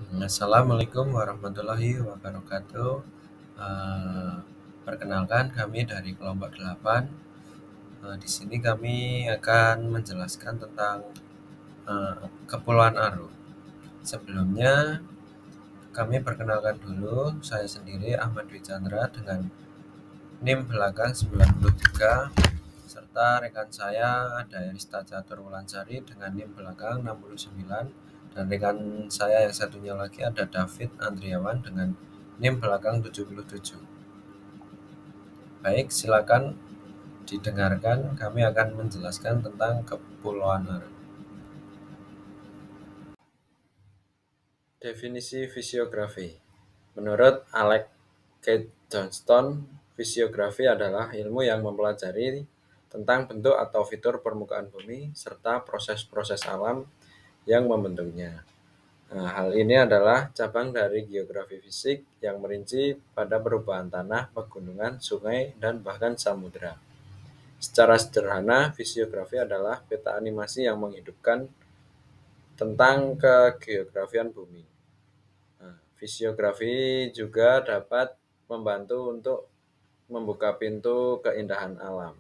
Assalamualaikum warahmatullahi wabarakatuh. Perkenalkan kami dari kelompok 8. Di sini kami akan menjelaskan tentang Kepulauan Aru. Sebelumnya kami perkenalkan dulu, saya sendiri Ahmad Dwi Chandra dengan NIM belakang 93, serta rekan saya ada Erista Catur Wulansari dengan NIM belakang 69, dan rekan saya yang satunya lagi ada David Andriawan dengan NIM belakang 77. Baik, silakan didengarkan, kami akan menjelaskan tentang Kepulauan Aru. Definisi fisiografi. Menurut Alex Kate Johnston, fisiografi adalah ilmu yang mempelajari tentang bentuk atau fitur permukaan bumi serta proses-proses alam yang membentuknya. Hal ini adalah cabang dari geografi fisik yang merinci pada perubahan tanah, pegunungan, sungai, dan bahkan samudera. Secara sederhana, fisiografi adalah peta animasi yang menghidupkan tentang kegeografian bumi. Fisiografi juga dapat membantu untuk membuka pintu keindahan alam.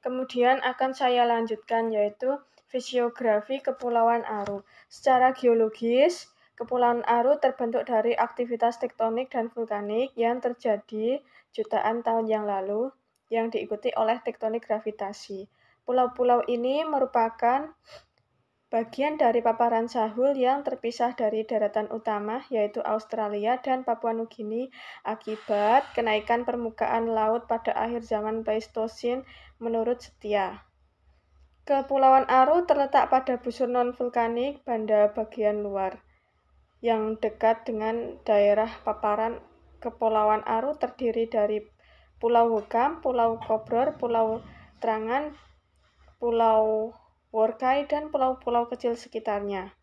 Kemudian akan saya lanjutkan yaitu fisiografi Kepulauan Aru. Secara geologis, Kepulauan Aru terbentuk dari aktivitas tektonik dan vulkanik yang terjadi jutaan tahun yang lalu yang diikuti oleh tektonik gravitasi. Pulau-pulau ini merupakan bagian dari paparan sahul yang terpisah dari daratan utama yaitu Australia dan Papua Nugini akibat kenaikan permukaan laut pada akhir zaman Pleistosen menurut Setia. Kepulauan Aru terletak pada busur non-vulkanik Banda bagian luar yang dekat dengan daerah paparan. Kepulauan Aru terdiri dari Pulau Hukam, Pulau Kobror, Pulau Trangan, Pulau Workai, dan pulau-pulau kecil sekitarnya.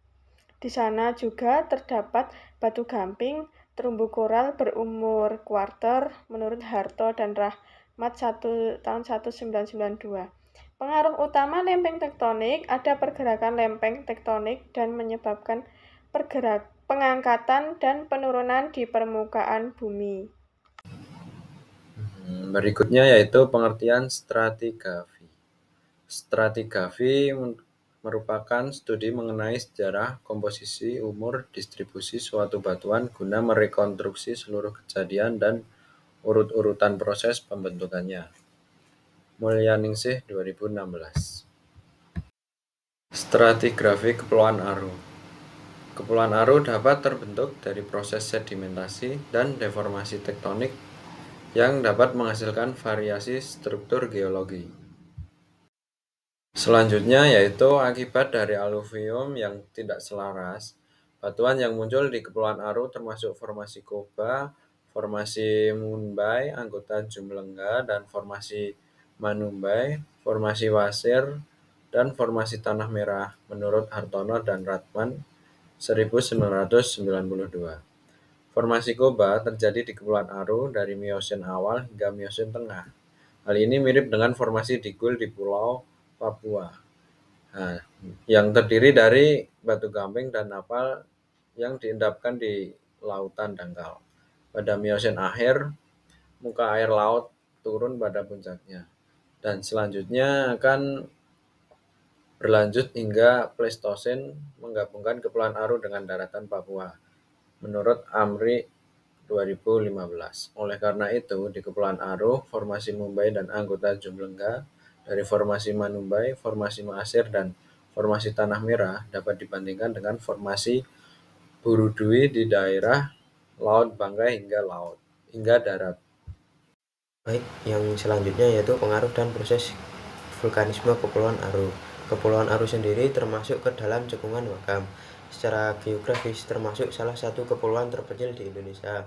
Di sana juga terdapat batu gamping, terumbu koral berumur kuarter menurut Harto dan Rahmat tahun 1992. Pengaruh utama lempeng tektonik, ada pergerakan lempeng tektonik dan menyebabkan pengangkatan dan penurunan di permukaan bumi. Berikutnya yaitu pengertian stratigrafi. Stratigrafi merupakan studi mengenai sejarah, komposisi, umur, distribusi suatu batuan guna merekonstruksi seluruh kejadian dan urut-urutan proses pembentukannya. Mulyaningsih 2016. Stratigrafi Kepulauan Aru. Kepulauan Aru dapat terbentuk dari proses sedimentasi dan deformasi tektonik yang dapat menghasilkan variasi struktur geologi. Selanjutnya yaitu akibat dari aluvium yang tidak selaras. Batuan yang muncul di Kepulauan Aru termasuk formasi Koba, formasi Munbai, anggota Jumlengga, dan formasi Manumbai, formasi Wasir, dan formasi Tanah Merah menurut Hartono dan Ratman 1992. Formasi Koba terjadi di Kepulauan Aru dari Miosen awal hingga Miosen tengah. Hal ini mirip dengan formasi Digul di Pulau Papua, yang terdiri dari batu gamping dan napal yang diendapkan di lautan dangkal. Pada Miosen akhir, muka air laut turun pada puncaknya, dan selanjutnya akan berlanjut hingga Pleistosen menggabungkan Kepulauan Aru dengan daratan Papua, menurut Amri 2015. Oleh karena itu, di Kepulauan Aru, formasi Mumbai dan anggota Jumlengga dari formasi Manumbai, formasi Maasir, dan formasi Tanah Merah dapat dibandingkan dengan formasi Burudui di daerah Laut Banggai hingga darat. Baik, yang selanjutnya yaitu pengaruh dan proses vulkanisme Kepulauan Aru. Kepulauan Aru sendiri termasuk ke dalam cekungan Wakam. Secara geografis termasuk salah satu kepulauan terpencil di Indonesia.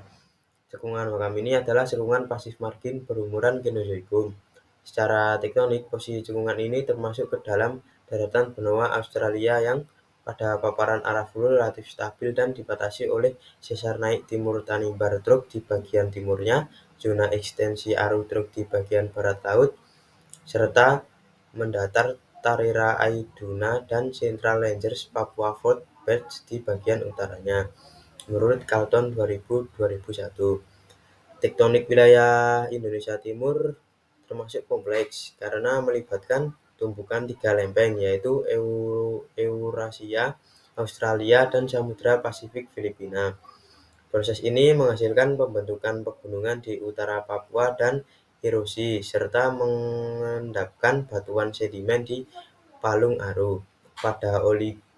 Cekungan Wakam ini adalah cekungan pasif margin berumuran Kenozoikum. Secara tektonik, posisi cekungan ini termasuk ke dalam daratan benua Australia yang pada paparan arah flu relatif stabil dan dibatasi oleh sesar naik timur Tanimbar Truk di bagian timurnya, zona ekstensi Aru Truk di bagian barat laut, serta mendatar Tarera Aiduna, dan Central Rangers Papua Fort Belt di bagian utaranya, menurut Carlton 2000-2001. Tektonik wilayah Indonesia Timur termasuk kompleks karena melibatkan tumpukan 3 lempeng, yaitu Eurasia, Australia, dan Samudra Pasifik Filipina. Proses ini menghasilkan pembentukan pegunungan di utara Papua dan erosi, serta mengendapkan batuan sedimen di Palung Aru. Pada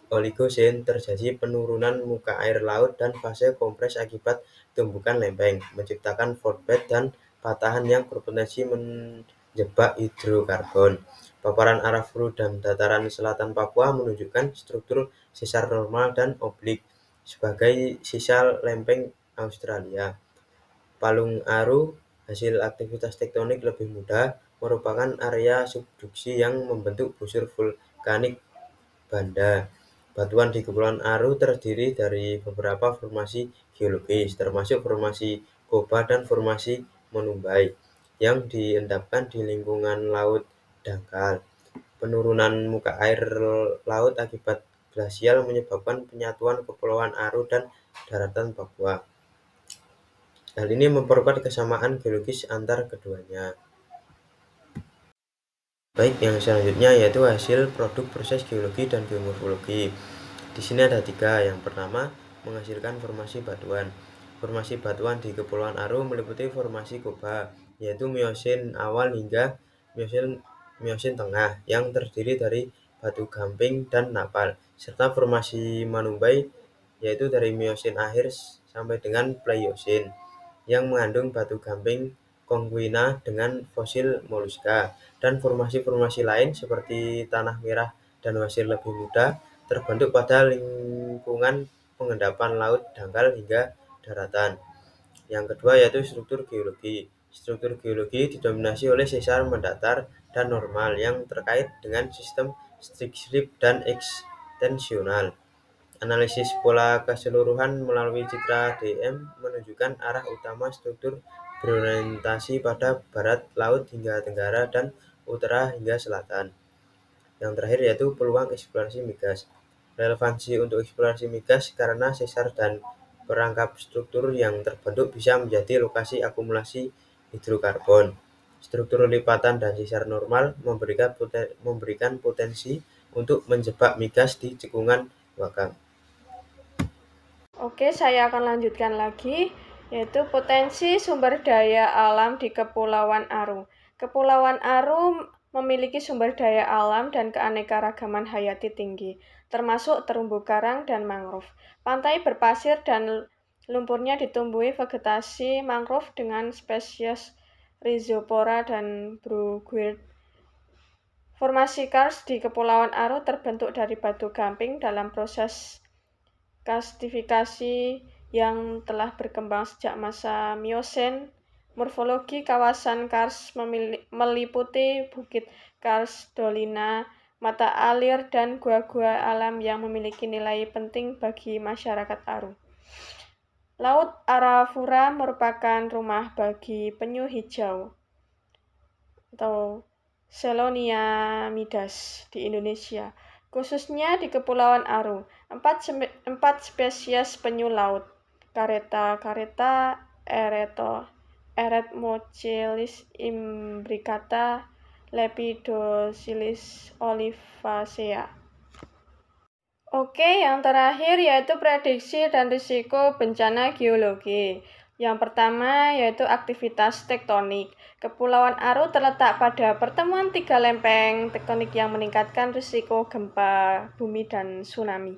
Oligosen terjadi penurunan muka air laut dan fase kompres akibat tumbukan lempeng, menciptakan fault bed dan patahan yang berpotensi menjebak hidrokarbon. Paparan arah dan dataran selatan Papua menunjukkan struktur sesar normal dan oblik sebagai sisa lempeng Australia. Palung Aru, hasil aktivitas tektonik lebih muda, merupakan area subduksi yang membentuk busur vulkanik Banda. Batuan di Kepulauan Aru terdiri dari beberapa formasi geologis, termasuk formasi Koba dan formasi Monumbai, yang diendapkan di lingkungan laut dangkal. Penurunan muka air laut akibat glasial menyebabkan penyatuan Kepulauan Aru dan daratan Papua. Hal ini memperkuat kesamaan geologis antar keduanya. Baik, yang selanjutnya yaitu hasil produk proses geologi dan geomorfologi. Di sini ada 3. Yang pertama, menghasilkan formasi batuan. Formasi batuan di Kepulauan Aru meliputi formasi Koba, yaitu Miosen awal hingga Miosen tengah, yang terdiri dari batu gamping dan napal, serta formasi Manumbai, yaitu dari Miosen akhir sampai dengan Pleiosen, yang mengandung batu gamping Konghuina dengan fosil moluska, dan formasi-formasi lain seperti tanah merah dan pasir lebih muda terbentuk pada lingkungan pengendapan laut dangkal hingga daratan. Yang kedua yaitu struktur geologi. Struktur geologi didominasi oleh sesar mendatar dan normal yang terkait dengan sistem strip dan ekstensional. Analisis pola keseluruhan melalui citra DM menunjukkan arah utama struktur berorientasi pada barat laut hingga tenggara dan utara hingga selatan. Yang terakhir yaitu peluang eksplorasi migas. Relevansi untuk eksplorasi migas karena sesar dan perangkap struktur yang terbentuk bisa menjadi lokasi akumulasi hidrokarbon. Struktur lipatan dan sesar normal memberikan potensi untuk menjebak migas di cekungan Wakam. Oke, saya akan lanjutkan lagi, yaitu potensi sumber daya alam di Kepulauan Aru. Kepulauan Aru memiliki sumber daya alam dan keanekaragaman hayati tinggi, termasuk terumbu karang dan mangrove. Pantai berpasir dan lumpurnya ditumbuhi vegetasi mangrove dengan spesies Rhizopora dan Bruguier. Formasi karst di Kepulauan Aru terbentuk dari batu gamping dalam proses karstifikasi yang telah berkembang sejak masa Miosen. Morfologi kawasan karst meliputi bukit karst, dolina, mata alir, dan gua-gua alam yang memiliki nilai penting bagi masyarakat Aru. Laut Arafura merupakan rumah bagi penyu hijau atau Selonia midas di Indonesia, khususnya di Kepulauan Aru. 4 spesies penyu laut, Caretta, Eretmocheilus imbricata, Lepidosilis olivacea. Oke, yang terakhir yaitu prediksi dan risiko bencana geologi. Yang pertama yaitu aktivitas tektonik. Kepulauan Aru terletak pada pertemuan 3 lempeng tektonik yang meningkatkan risiko gempa bumi dan tsunami.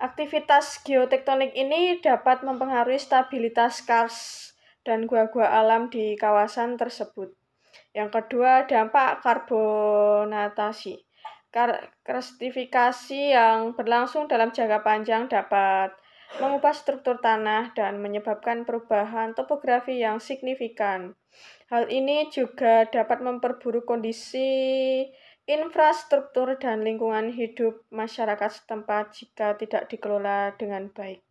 Aktivitas geotektonik ini dapat mempengaruhi stabilitas karst dan gua-gua alam di kawasan tersebut. Yang kedua, dampak karbonatasi. Karstifikasi yang berlangsung dalam jangka panjang dapat mengubah struktur tanah dan menyebabkan perubahan topografi yang signifikan. Hal ini juga dapat memperburuk kondisi infrastruktur dan lingkungan hidup masyarakat setempat jika tidak dikelola dengan baik.